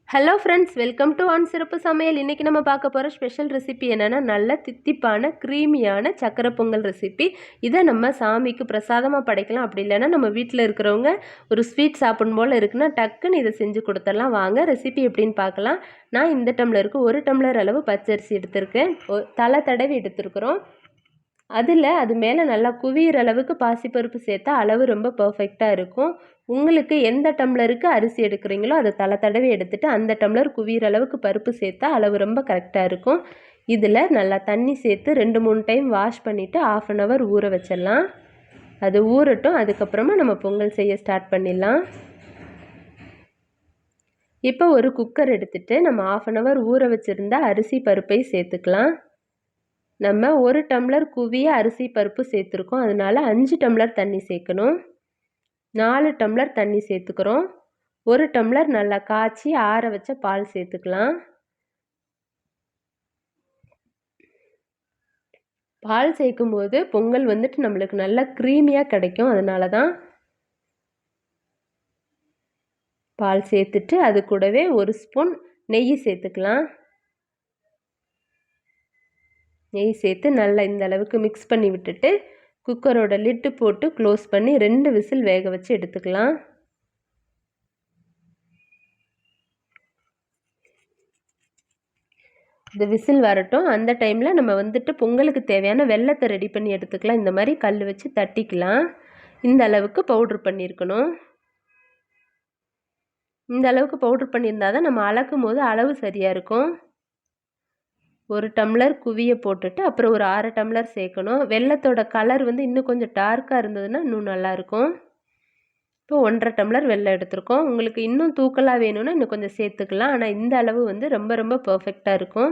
Hello friends, welcome to on சிறப்பு சமையல். இன்றைக்கி நம்ம பார்க்க போகிற ஸ்பெஷல் ரெசிபி என்னென்னா, நல்ல தித்திப்பான க்ரீமியான சக்கரை பொங்கல் ரெசிபி. இதை நம்ம சாமிக்கு பிரசாதமாக படைக்கலாம். அப்படி இல்லைன்னா நம்ம வீட்டில் இருக்கிறவங்க ஒரு ஸ்வீட் சாப்பிடும் போல் இருக்குன்னா டக்குன்னு இதை செஞ்சு கொடுத்துடலாம். வாங்க ரெசிபி எப்படின்னு பார்க்கலாம். நான் இந்த டம்ளருக்கு 1 டம்ளர் அளவு பச்சரிசி எடுத்திருக்கேன். தலை தடவி எடுத்துருக்குறோம். அது மேலே நல்லா குவியிற அளவுக்கு பாசிப்பருப்பு சேர்த்தா அளவு ரொம்ப பர்ஃபெக்டாக இருக்கும். உங்களுக்கு எந்த டம்ளருக்கு அரிசி எடுக்கிறீங்களோ அதை தடவி எடுத்துகிட்டு அந்த டம்ளர் குவியிற அளவுக்கு பருப்பு சேர்த்தா அளவு ரொம்ப கரெக்டாக இருக்கும். இதில் நல்லா தண்ணி சேர்த்து 2-3 டைம் வாஷ் பண்ணிவிட்டு 1/2 hour ஊற வச்சிடலாம். அது ஊறட்டும். அதுக்கப்புறமா நம்ம பொங்கல் செய்ய ஸ்டார்ட் பண்ணிடலாம். இப்போ ஒரு குக்கர் எடுத்துகிட்டு நம்ம 1/2 hour ஊற வச்சுருந்தா அரிசி பருப்பை சேர்த்துக்கலாம். நம்ம 1 டம்ளர் குவிய அரிசி பருப்பு சேர்த்துருக்கோம். அதனால் 5 டம்ளர் தண்ணி சேர்க்கணும். 4 டம்ளர் தண்ணி சேர்த்துக்கிறோம். 1 டம்ளர் நல்லா காய்ச்சி ஆற வச்ச பால் சேர்த்துக்கலாம். பால் சேர்க்கும்போது பொங்கல் நம்மளுக்கு நல்லா க்ரீமியாக கிடைக்கும். அதனால தான் பால் சேர்த்துட்டு அது கூடவே 1 ஸ்பூன் நெய் சேர்த்துக்கலாம். நெய் சேர்த்து நல்லா இந்த அளவுக்கு மிக்ஸ் பண்ணி விட்டுட்டு குக்கரோட லிட்டு போட்டு க்ளோஸ் பண்ணி 2 விசில் வேக வச்சு எடுத்துக்கலாம். இந்த விசில் வரட்டும். அந்த டைமில் நம்ம பொங்கலுக்கு தேவையான வெல்லத்தை ரெடி பண்ணி எடுத்துக்கலாம். இந்த மாதிரி கல் வச்சு தட்டிக்கலாம். இந்த அளவுக்கு பவுட்ரு பண்ணியிருக்கணும். இந்த அளவுக்கு பவுட்ரு பண்ணியிருந்தால் தான் நம்ம அளக்கும் போது அளவு சரியாக இருக்கும். 1 டம்ளர் குவிய போட்டுட்டு அப்புறம் ஒரு 1/2 டம்ளர் சேர்க்கணும். வெல்லத்தோட கலர் இன்னும் கொஞ்சம் டார்க்காக இருந்ததுன்னா இன்னும் நல்லாயிருக்கும். இப்போ 1/2 டம்ளர் வெல்லம் எடுத்துருக்கோம். உங்களுக்கு இன்னும் தூக்கலாக வேணும்னா இன்னும் கொஞ்சம் சேர்த்துக்கலாம். ஆனால் இந்த அளவு ரொம்ப ரொம்ப பர்ஃபெக்டாக இருக்கும்.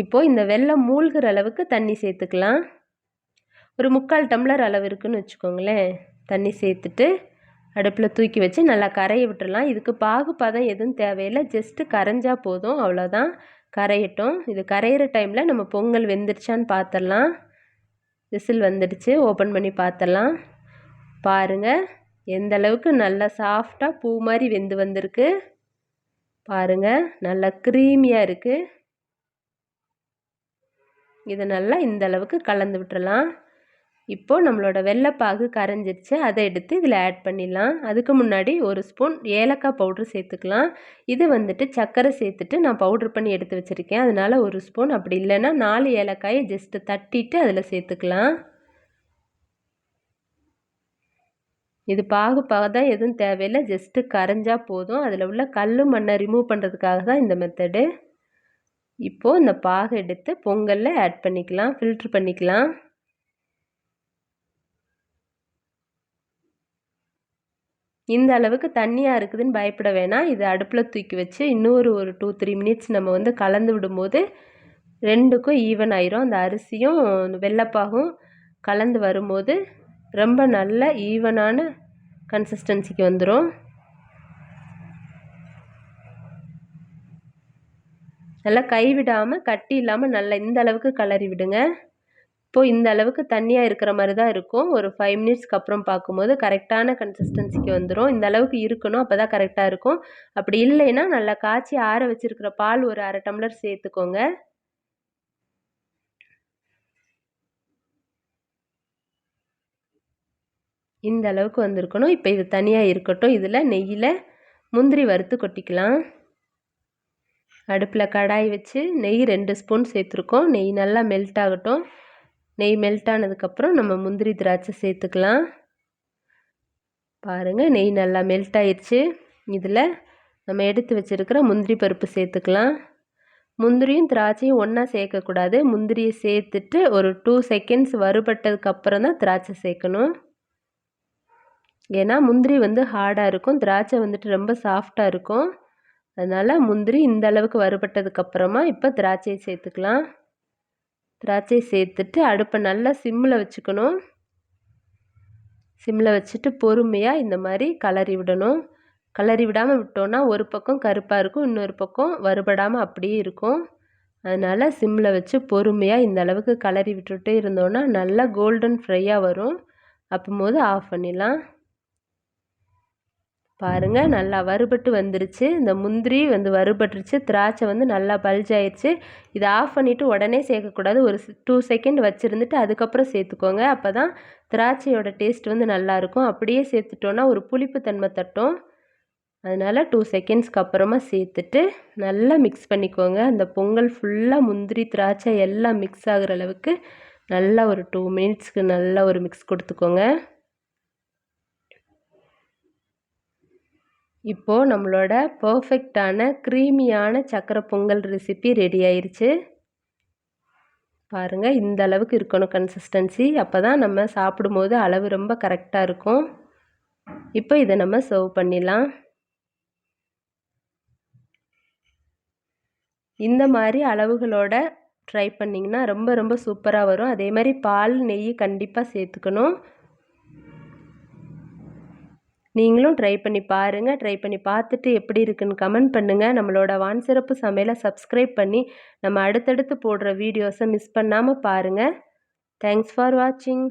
இப்போது இந்த வெல்லம் மூழ்கிற அளவுக்கு தண்ணி சேர்த்துக்கலாம். ஒரு 3/4 டம்ளர் அளவு இருக்குன்னு வச்சுக்கோங்களேன். தண்ணி சேர்த்துட்டு அடுப்பில் தூக்கி வச்சு நல்லா கரைய விட்டுடலாம். இதுக்கு பாகுபதம் எதுவும் தேவையில்லை. ஜஸ்ட்டு கரைஞ்சா போதும். அவ்வளோதான். கரையட்டும். இது கரையிற டைமில் நம்ம பொங்கல் வெந்துருச்சான்னு பார்த்துடலாம். விசில் வந்துடுச்சு. ஓப்பன் பண்ணி பார்த்துடலாம். பாருங்கள் எந்த அளவுக்கு நல்லா சாஃப்டாக பூ மாதிரி வெந்து வந்திருக்கு. பாருங்கள் நல்லா க்ரீமியாக இருக்குது. இதை நல்லா இந்த அளவுக்கு கலந்து விட்டுறலாம். இப்போது நம்மளோட வெள்ளைப்பாகு கரைஞ்சிருச்சு. அதை எடுத்து இதில் ஆட் பண்ணிடலாம். அதுக்கு முன்னாடி 1 ஸ்பூன் ஏலக்காய் பவுட்ரு சேர்த்துக்கலாம். இது சர்க்கரை சேர்த்துட்டு நான் பவுட்ரு பண்ணி எடுத்து வச்சுருக்கேன். அதனால் 1 ஸ்பூன், அப்படி இல்லைன்னா 4 ஏலக்காயை ஜஸ்ட்டு தட்டிட்டு அதில் சேர்த்துக்கலாம். இது பாகுதான் எதுவும் தேவையில்லை. ஜஸ்ட்டு கரைஞ்சா போதும். அதில் உள்ள கல் மண்ணை ரிமூவ் பண்ணுறதுக்காக தான் இந்த மெத்தடு. இப்போது இந்த பாகு எடுத்து பொங்கலில் ஆட் பண்ணிக்கலாம். ஃபில்ட்ரு பண்ணிக்கலாம். இந்த அளவுக்கு தண்ணியாக இருக்குதுன்னு பயப்பட வேணாம். இது அடுப்பில் தூக்கி வச்சு இன்னொரு 2-3 மினிட்ஸ் நம்ம கலந்து விடும்போது 2க்கும் ஈவன் ஆயிரும். அந்த அரிசியும் வெள்ளைப்பாகும் கலந்து வரும்போது ரொம்ப நல்ல ஈவனான கன்சிஸ்டன்சிக்கு வந்துடும். நல்லா கைவிடாமல் கட்டி இல்லாமல் நல்லா இந்த அளவுக்கு கிளறி விடுங்க. இப்போது இந்த அளவுக்கு தண்ணியாக இருக்கிற மாதிரி தான் இருக்கும். ஒரு 5 மினிட்ஸ்க்கு அப்புறம் பார்க்கும்போது கரெக்டான கன்சிஸ்டன்சிக்கு வந்துடும். இந்த அளவுக்கு இருக்கணும். அப்போ தான் கரெக்டாக இருக்கும். அப்படி இல்லைன்னா நல்லா காய்ச்சி ஆற வச்சுருக்கிற பால் ஒரு 1/2 டம்ளர் சேர்த்துக்கோங்க. இந்த அளவுக்கு வந்திருக்கணும். இப்போ இது தனியாக இருக்கட்டும். இதில் நெய்யில் முந்திரி வறுத்து கொட்டிக்கலாம். அடுப்பில் கடாய் வச்சு நெய் 2 ஸ்பூன் சேர்த்துருக்கோம். நெய் நல்லா மெல்ட் ஆகட்டும். நெய் மெல்ட் ஆனதுக்கப்புறம் நம்ம முந்திரி திராட்சை சேர்த்துக்கலாம். பாருங்கள் நெய் நல்லா மெல்ட் ஆயிடுச்சு. இதில் நம்ம எடுத்து வச்சுருக்கிற முந்திரி பருப்பு சேர்த்துக்கலாம். முந்திரியும் திராட்சையும் ஒன்றா சேர்க்கக்கூடாது. முந்திரியை சேர்த்துட்டு ஒரு 2 செகண்ட்ஸ் வறுபட்டதுக்கப்புறம் தான் திராட்சை சேர்க்கணும். ஏன்னா முந்திரி ஹார்டாக இருக்கும். திராட்சை ரொம்ப சாஃப்டாக இருக்கும். அதனால் முந்திரி இந்த அளவுக்கு வறுபட்டதுக்கப்புறமா இப்போ திராட்சையை சேர்த்துக்கலாம். திராட்சை சேர்த்துட்டு அடுப்பை நல்லா சிம்மில் வச்சுக்கணும். சிம்மில் வச்சுட்டு பொறுமையாக இந்த மாதிரி கலரி விடணும். கலரி விடாமல் விட்டோன்னா ஒரு பக்கம் கருப்பாக இருக்கும், இன்னொரு பக்கம் வறுபடாமல் அப்படியே இருக்கும். அதனால் சிம்மில் வச்சு பொறுமையாக இந்த அளவுக்கு கலரி விட்டுட்டே இருந்தோன்னா நல்லா கோல்டன் ஃப்ரையாக வரும். அப்போது ஆஃப் பண்ணிடலாம். பாருங்கள் நல்லா வறுபட்டு வந்துருச்சு. இந்த முந்திரி வந்து வறுபட்டுருச்சு, திராட்சை வந்து நல்லா பல்ஜ் ஆயிடுச்சு. இதை ஆஃப் பண்ணிவிட்டு உடனே சேர்க்கக்கூடாது. ஒரு 2 செகண்ட் வச்சுருந்துட்டு அதுக்கப்புறம் சேர்த்துக்கோங்க. அப்போ தான் திராட்சையோட டேஸ்ட் வந்து நல்லாயிருக்கும். அப்படியே சேர்த்துட்டோன்னா ஒரு புளிப்பு தன்மை தட்டும். அதனால் 2 செகண்ட்ஸ்க்கு அப்புறமா சேர்த்துட்டு நல்லா மிக்ஸ் பண்ணிக்கோங்க. அந்த பொங்கல் ஃபுல்லாக முந்திரி திராட்சை எல்லாம் மிக்ஸ் ஆகிற அளவுக்கு நல்லா ஒரு 2 மினிட்ஸ்க்கு நல்லா ஒரு மிக்ஸ் கொடுத்துக்கோங்க. இப்போது நம்மளோட பர்ஃபெக்டான க்ரீமியான சக்கரை பொங்கல் ரெசிபி ரெடி ஆயிடுச்சு. பாருங்கள், இந்த அளவுக்கு இருக்கணும் கன்சிஸ்டன்சி. அப்போ தான் நம்ம சாப்பிடும்போது அளவு ரொம்ப கரெக்டாக இருக்கும். இப்போ இதை நம்ம சர்வ் பண்ணிடலாம். இந்த மாதிரி அளவுகளோட ட்ரை பண்ணிங்கன்னா ரொம்ப ரொம்ப சூப்பராக வரும். அதே மாதிரி பால் நெய் கண்டிப்பாக சேர்த்துக்கணும். நீங்களும் ட்ரை பண்ணி பாருங்கள். ட்ரை பண்ணி பார்த்துட்டு எப்படி இருக்குன்னு கமெண்ட் பண்ணுங்கள். நம்மளோட வான் சிறப்பு சமையலை சப்ஸ்கிரைப் பண்ணி நம்ம அடுத்தடுத்து போடுற வீடியோஸை மிஸ் பண்ணாமல் பாருங்கள். தேங்க்ஸ் ஃபார் வாட்சிங்.